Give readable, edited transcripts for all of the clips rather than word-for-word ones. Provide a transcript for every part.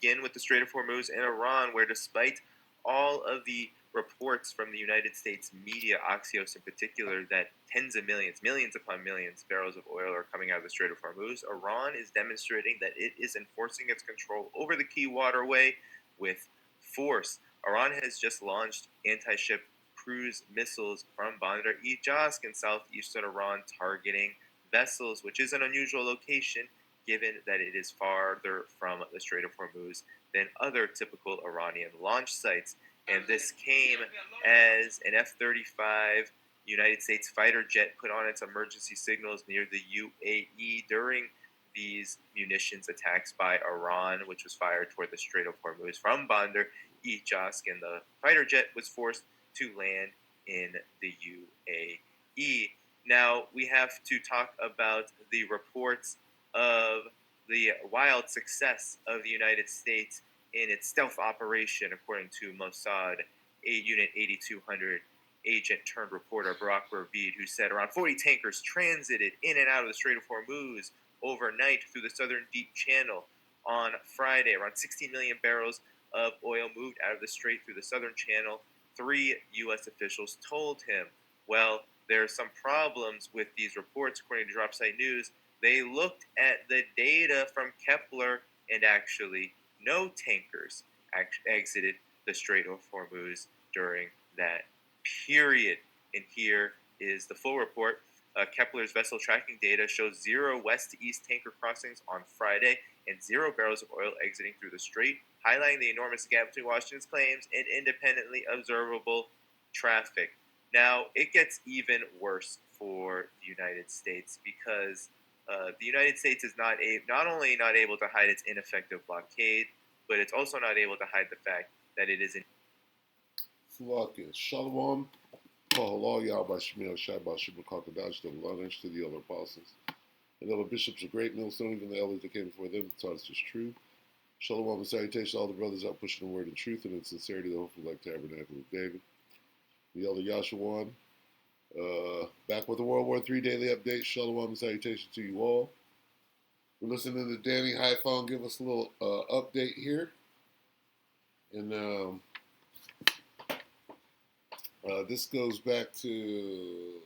Begin with the Strait of Hormuz and Iran, where despite all of the reports from the United States media, Axios in particular, that tens of millions, millions upon millions barrels of oil are coming out of the Strait of Hormuz, Iran is demonstrating that it is enforcing its control over the key waterway with force. Iran has just launched anti-ship cruise missiles from Bandar-e-Jask in southeastern Iran, targeting vessels, which is an unusual location given that it is farther from the Strait of Hormuz than other typical Iranian launch sites. And this came as an F 35 United States fighter jet put on its emergency signals near the UAE during these munitions attacks by Iran, which was fired toward the Strait of Hormuz from Bandar e-Jask, and the fighter jet was forced to land in the UAE. Now, we have to talk about the reports of the wild success of the United States in its stealth operation, according to Mossad, Unit 8200 agent turned reporter Barack Ravid, who said around 40 tankers transited in and out of the Strait of Hormuz overnight through the southern deep channel on Friday. Around 16 million barrels of oil moved out of the strait through the southern channel, three U.S. officials told him. Well, there are some problems with these reports, according to Dropsite News. They looked at the data from Kepler, and actually no tankers exited the Strait of Hormuz during that period. And here is the full report. Kepler's vessel tracking data shows zero west to east tanker crossings on Friday and zero barrels of oil exiting through the strait, highlighting the enormous gap between Washington's claims and independently observable traffic. Now, it gets even worse for the United States because the United States is not only not able to hide its ineffective blockade, but it's also not able to hide the fact that it is in Salakia. Shalom. Pahalal Yahweh Shemiel Shabbat Shubakakadash, the Lanish to the elder apostles. And elder bishops of great millstone, even the elders that came before them, that taught us is true. Shalom and salutation to all the brothers out pushing the word in truth and in sincerity, the hopeful like tabernacle of David. The elder Yashawan, back with the World War III daily update. Shalom and salutation to you all. We're listening to Danny Highphone give us a little update here. And this goes back to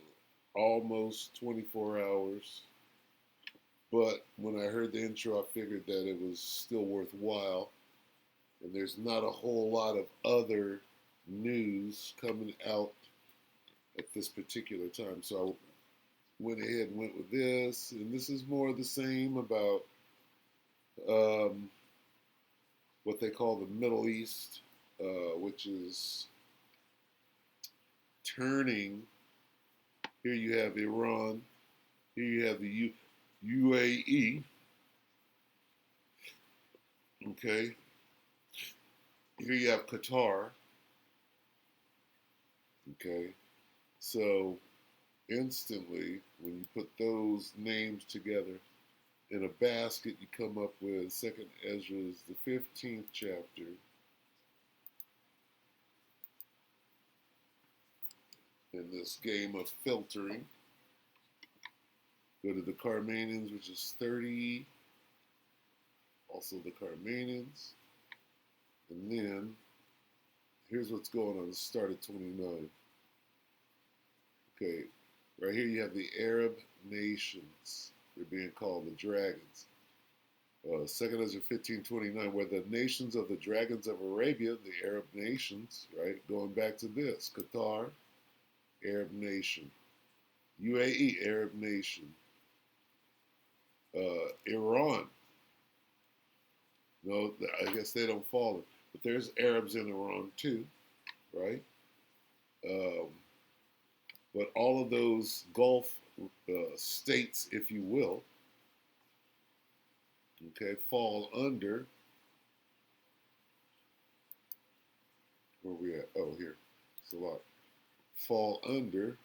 almost 24 hours. But when I heard the intro, I figured that it was still worthwhile. And there's not a whole lot of other news coming out at this particular time. So I went ahead and went with this. And this is more of the same about what they call the Middle East, which is turning. Here you have Iran. Here you have the UAE. Okay. Here you have Qatar. Okay. So instantly, when you put those names together in a basket, you come up with 2nd Ezra's, the 15th chapter. In this game of filtering, go to the Carmanians, which is 30. Also the Carmanians. And then, here's what's going on. Let's start at 29. Okay, right here you have the Arab nations. They're being called the dragons. 2nd Ezra 15:29, where the nations of the dragons of Arabia, the Arab nations, right, going back to this, Qatar, Arab nation, UAE, Arab nation, Iran. No, I guess they don't fall in, but there's Arabs in Iran too, right? But all of those Gulf states, if you will, okay, fall under, where are we at? Oh, here, it's a lot. Fall under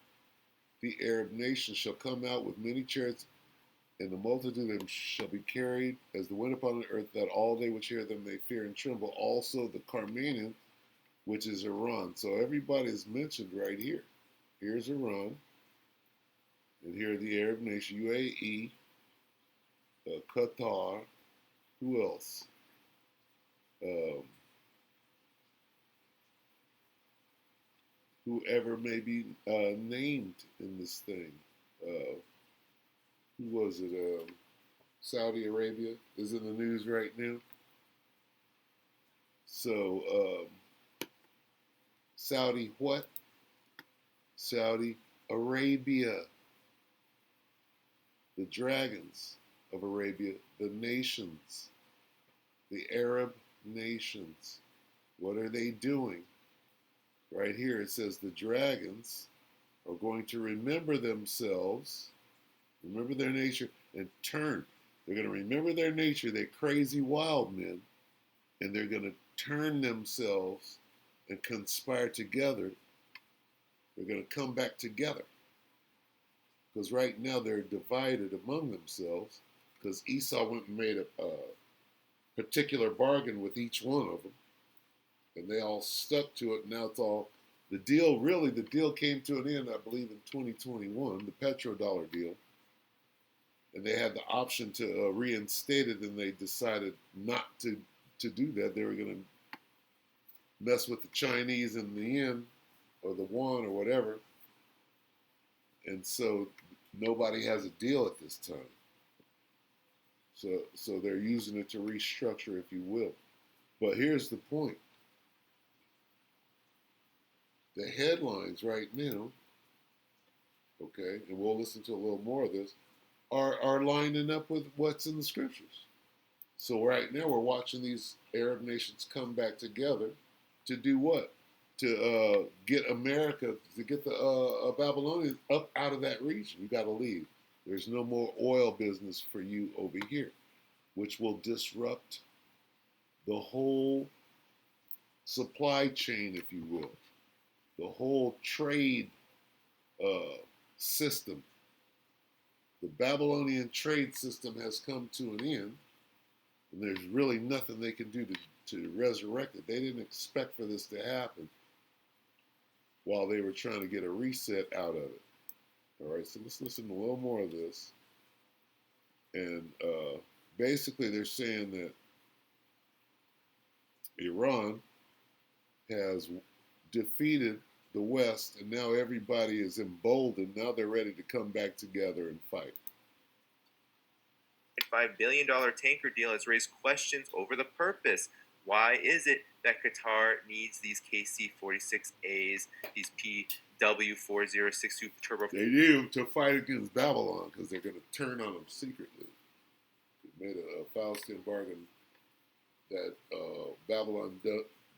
the Arab nation shall come out with many chariots, and the multitude of them shall be carried as the wind upon the earth, that all they which hear them may fear and tremble. Also the Carmanian, which is Iran. So everybody is mentioned right here. Here's Iran, and here are the Arab nation, UAE, Qatar. Who else? whoever may be named in this thing. Uh, who was it? Saudi Arabia is in the news right now. So, Saudi what? Saudi Arabia. The dragons of Arabia, the nations, the Arab nations. What are they doing? Right here it says the dragons are going to remember themselves, remember their nature, and turn. They're going to remember their nature, they're crazy wild men, and they're going to turn themselves and conspire together. They're going to come back together. Because right now they're divided among themselves because Esau went and made a particular bargain with each one of them, and they all stuck to it. Now it's all the deal. Really, the deal came to an end, I believe, in 2021, the petrodollar deal, and they had the option to reinstate it, and they decided not to do that. They were going to mess with the Chinese in the yen or the yuan or whatever, and so nobody has a deal at this time. So they're using it to restructure, if you will. But here's the point: the headlines right now, okay, and we'll listen to a little more of this, are lining up with what's in the scriptures. So right now we're watching these Arab nations come back together to do what? To get America, to get the Babylonians up out of that region. You got to leave. There's no more oil business for you over here, which will disrupt the whole supply chain, if you will, the whole trade uh, system. The Babylonian trade system has come to an end, and there's really nothing they can do to resurrect it. They didn't expect for this to happen while they were trying to get a reset out of it. All right, so let's listen to a little more of this. And basically, they're saying that Iran has defeated the West, and now everybody is emboldened. Now they're ready to come back together and fight. $5 billion tanker deal has raised questions over the purpose. Why is it that Qatar needs these KC-46As, these PW4062 turbo? They need to fight against Babylon because they're going to turn on them secretly. They made a Faustian bargain that Babylon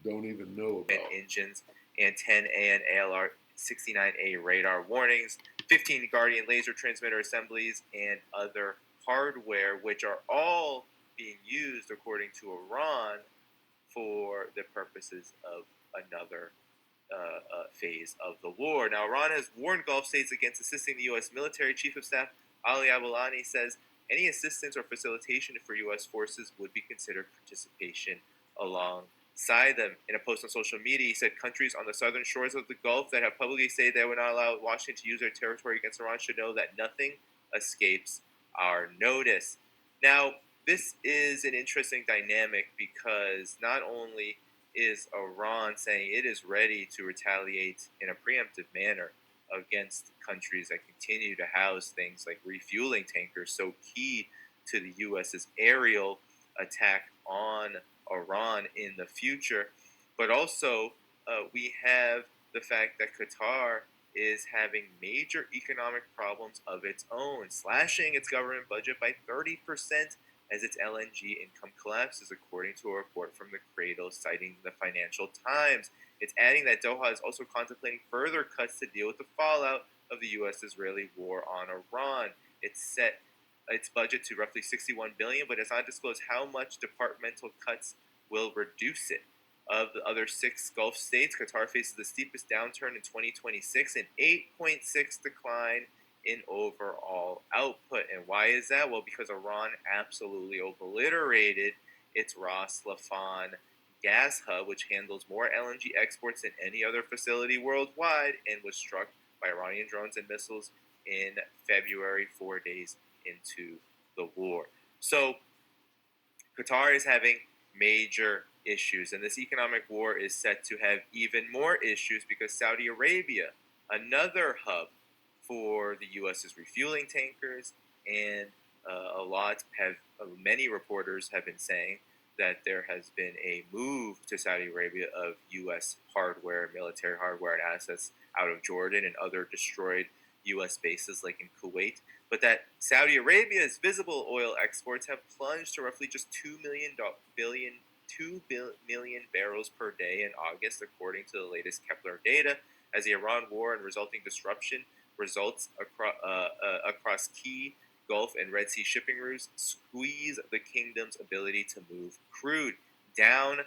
don't even know about. Engines and 10A and ALR 69A radar warnings, 15 Guardian laser transmitter assemblies, and other hardware, which are all being used, according to Iran, for the purposes of another phase of the war. Now, Iran has warned Gulf states against assisting the U.S. military. Chief of Staff Ali Abulani says any assistance or facilitation for U.S. forces would be considered participation alongside them. In a post on social media, he said countries on the southern shores of the Gulf that have publicly said they would not allow Washington to use their territory against Iran should know that nothing escapes our notice. Now, this is an interesting dynamic because not only is Iran saying it is ready to retaliate in a preemptive manner against countries that continue to house things like refueling tankers, so key to the U.S.'s aerial attack on Iran in the future, but also we have the fact that Qatar is having major economic problems of its own, slashing its government budget by 30% as its LNG income collapses, according to a report from the Cradle citing the Financial Times. It's adding that Doha is also contemplating further cuts to deal with the fallout of the U.S.-Israeli war on Iran. It's set its budget to roughly $61 billion, but it's not disclosed how much departmental cuts will reduce it. Of the other 6 Gulf states, Qatar faces the steepest downturn in 2026, an 8.6 decline in overall output. And why is that? Well, because Iran absolutely obliterated its Ras Laffan gas hub, which handles more LNG exports than any other facility worldwide, and was struck by Iranian drones and missiles in February, 4 days into the war. So Qatar is having major issues. And this economic war is set to have even more issues because Saudi Arabia, another hub for the U.S.'s refueling tankers, and many reporters have been saying that there has been a move to Saudi Arabia of U.S. hardware, military hardware, and assets out of Jordan and other destroyed U.S. bases like in Kuwait, but that Saudi Arabia's visible oil exports have plunged to roughly just 2 million barrels per day in August, according to the latest Kepler data, as the Iran war and resulting disruption results across key Gulf and Red Sea shipping routes squeeze the kingdom's ability to move crude down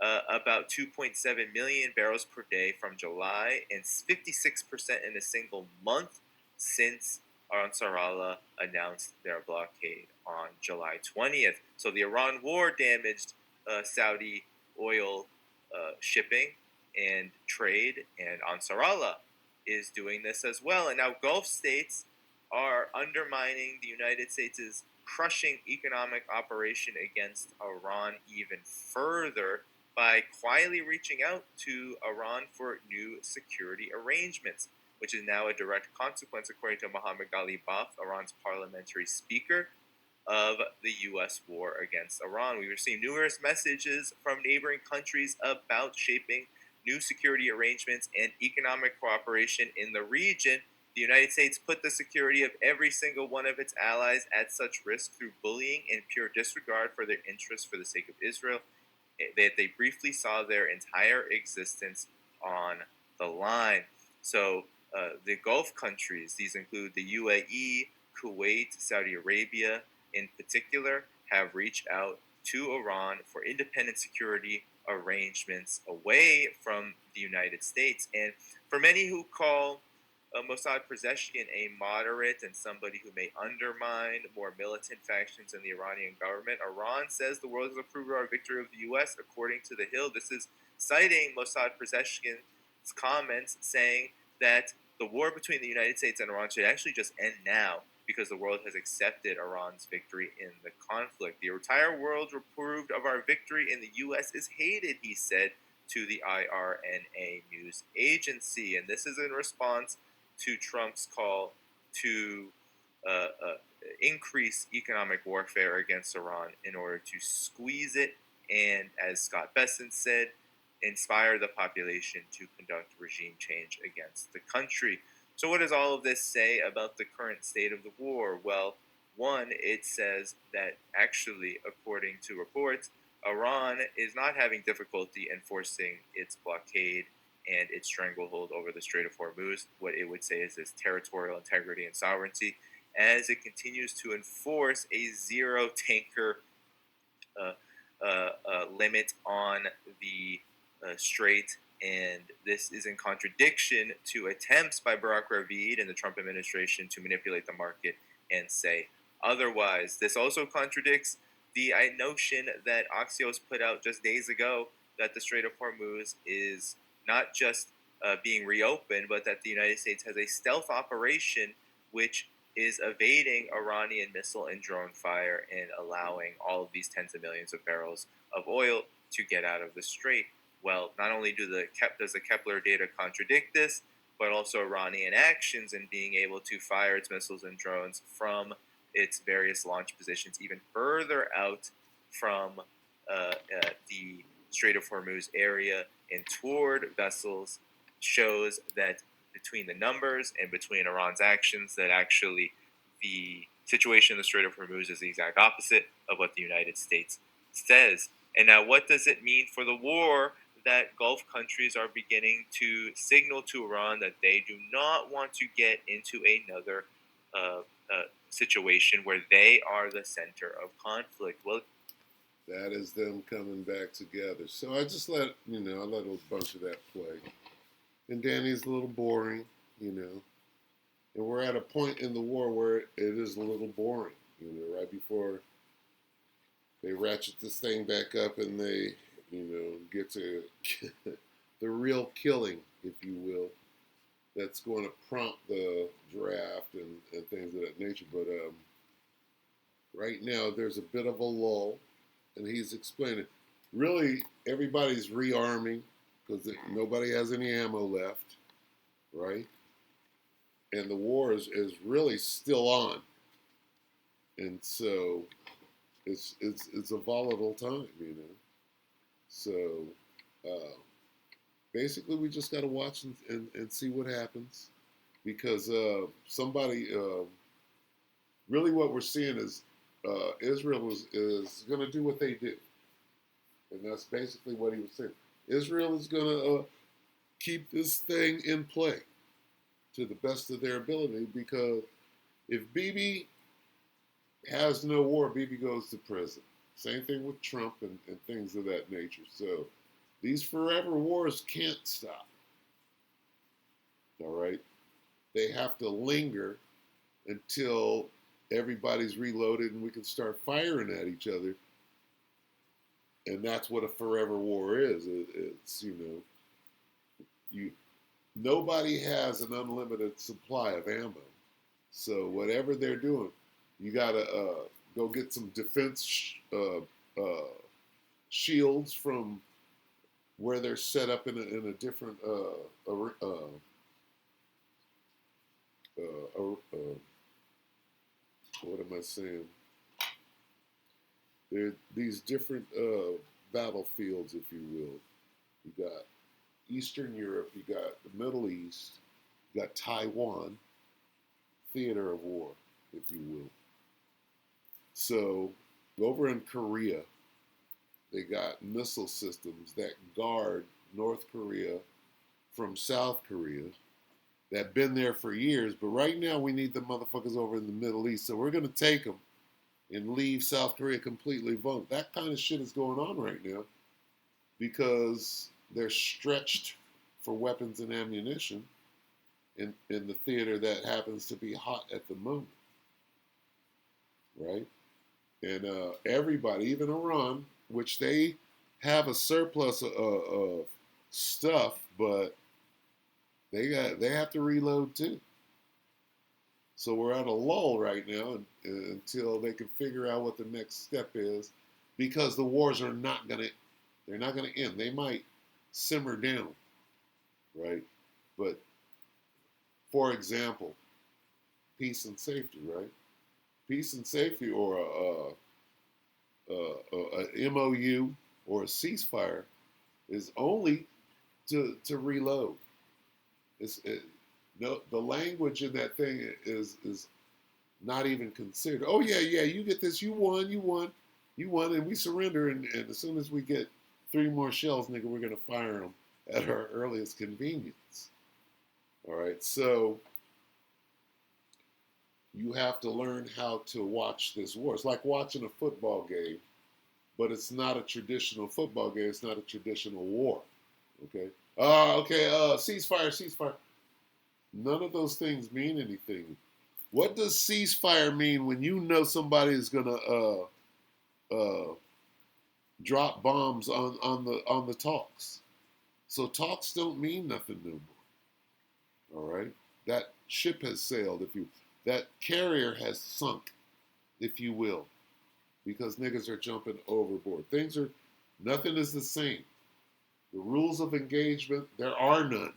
about 2.7 million barrels per day from July and 56% in a single month since Ansarallah announced their blockade on July 20th. So the Iran war damaged Saudi oil shipping and trade, and Ansarallah is doing this as well. And now Gulf states are undermining the United States' crushing economic operation against Iran even further by quietly reaching out to Iran for new security arrangements, which is now a direct consequence, according to Mohammad Ghalibaf, Iran's parliamentary speaker, of the U.S. war against Iran. We received numerous messages from neighboring countries about shaping new security arrangements and economic cooperation in the region. The United States put the security of every single one of its allies at such risk through bullying and pure disregard for their interests for the sake of Israel that they briefly saw their entire existence on the line. So the Gulf countries, these include the UAE, Kuwait, Saudi Arabia in particular, have reached out to Iran for independent security arrangements away from the United States. And for many who call Mossad Pezeshkian a moderate and somebody who may undermine more militant factions in the Iranian government, Iran says the world has approved our victory of the U.S. According to The Hill, this is citing Mossad Pezeshkian's comments saying that the war between the United States and Iran should actually just end now because the world has accepted Iran's victory in the conflict. The entire world approved of our victory, and the U.S. is hated, he said to the IRNA news agency. And this is in response to Trump's call to increase economic warfare against Iran in order to squeeze it and, as Scott Bessent said, inspire the population to conduct regime change against the country. So what does all of this say about the current state of the war? Well, one, it says that actually, according to reports, Iran is not having difficulty enforcing its blockade and its stranglehold over the Strait of Hormuz. What it would say is its territorial integrity and sovereignty, as it continues to enforce a zero tanker limit on the strait. And this is in contradiction to attempts by Barack Ravid and the Trump administration to manipulate the market and say otherwise. This also contradicts the notion that Axios put out just days ago that the Strait of Hormuz is not just being reopened, but that the United States has a stealth operation which is evading Iranian missile and drone fire and allowing all of these tens of millions of barrels of oil to get out of the strait. Well, not only does the Kepler data contradict this, but also Iranian actions in being able to fire its missiles and drones from its various launch positions even further out from the Strait of Hormuz area and toward vessels shows that between the numbers and between Iran's actions, that actually the situation in the Strait of Hormuz is the exact opposite of what the United States says. And now, what does it mean for the war that Gulf countries are beginning to signal to Iran that they do not want to get into another situation where they are the center of conflict? Well, that is them coming back together. So I just let I let a bunch of that play. And Danny's a little boring, and we're at a point in the war where it is a little boring, right before they ratchet this thing back up and they, get to the real killing, if you will, that's going to prompt the draft and things of that nature. But right now, there's a bit of a lull, and he's explaining. really everybody's rearming because nobody has any ammo left, right? And the war is really still on, and so it's a volatile time, you know. So uh, basically, we just got to watch and see what happens because somebody really what we're seeing is Israel is going to do what they do, and that's basically what he was saying. Israel is going to keep this thing in play to the best of their ability because if Bibi has no war, Bibi goes to prison. Same thing with Trump and things of that nature. So these forever wars can't stop. All right, they have to linger until everybody's reloaded and we can start firing at each other. And that's what a forever war is. It's you nobody has an unlimited supply of ammo. So whatever they're doing, you gotta go get some defense shields from where they're set up in a different what am I saying? There are these different battlefields, if you will. You got Eastern Europe, you got the Middle East, you got Taiwan, theater of war, if you will. So over in Korea, they got missile systems that guard North Korea from South Korea that been there for years. But right now, we need the motherfuckers over in the Middle East. So we're going to take them and leave South Korea completely vulnerable. That kind of shit is going on right now because they're stretched for weapons and ammunition in the theater that happens to be hot at the moment, right? And everybody, even Iran, which they have a surplus of stuff, but they have to reload too. So we're at a lull right now until they can figure out what the next step is, because the wars are not gonna they're not gonna end. They might simmer down, right? But for example, peace and safety, right? Peace and safety, or a MOU or a ceasefire is only to reload. No, the language in that thing is not even considered. Oh yeah, yeah, you get this, you won, you won, and we surrender. And as soon as we get 3 more shells, nigga, we're gonna fire them at our earliest convenience. All right, so you have to learn how to watch this war. It's like watching a football game, but it's not a traditional football game. It's not a traditional war. Okay. Okay. Ceasefire, ceasefire. None of those things mean anything. What does ceasefire mean when you know somebody is gonna uh, drop bombs on the talks? So talks don't mean nothing no more. All right. That ship has sailed. If you that carrier has sunk, if you will, because niggas are jumping overboard. Nothing is the same. The rules of engagement, there are none.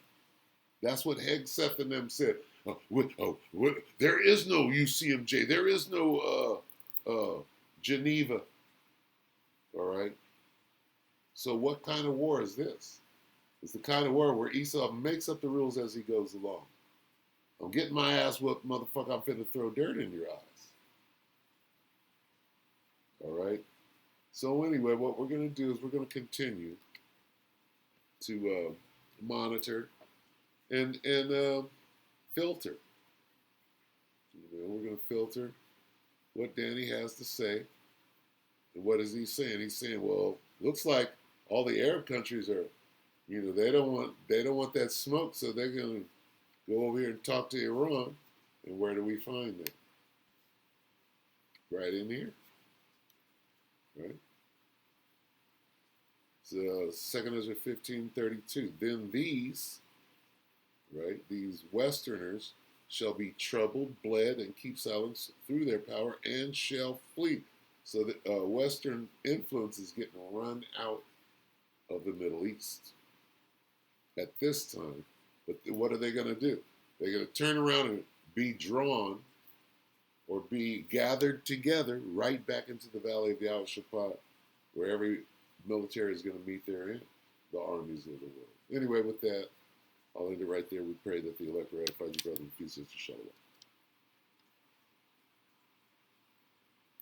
That's what Hegseth and them said. There is no UCMJ. There is no Geneva. All right. So what kind of war is this? It's the kind of war where Esau makes up the rules as he goes along. I'm getting my ass whooped, motherfucker. I'm finna throw dirt in your eyes. All right. So anyway, what we're gonna do is we're gonna continue to monitor and filter. We're gonna filter what Danny has to say. And what is he saying? He's saying, well, looks like all the Arab countries are, they don't want that smoke, so they're gonna go over here and talk to Iran. And where do we find that? Right in here, right? So 2 Ezra 15:32. Then these, right, these Westerners shall be troubled, bled, and keep silence through their power, and shall flee. So the Western influence is getting run out of the Middle East at this time. But what are they going to do? They're going to turn around and be drawn or be gathered together right back into the Valley of Yahushua, where every military is going to meet therein, the armies of the world. Anyway, with that, I'll end it right there. We pray that the elect ratifies you, brother, and peace, Shalom.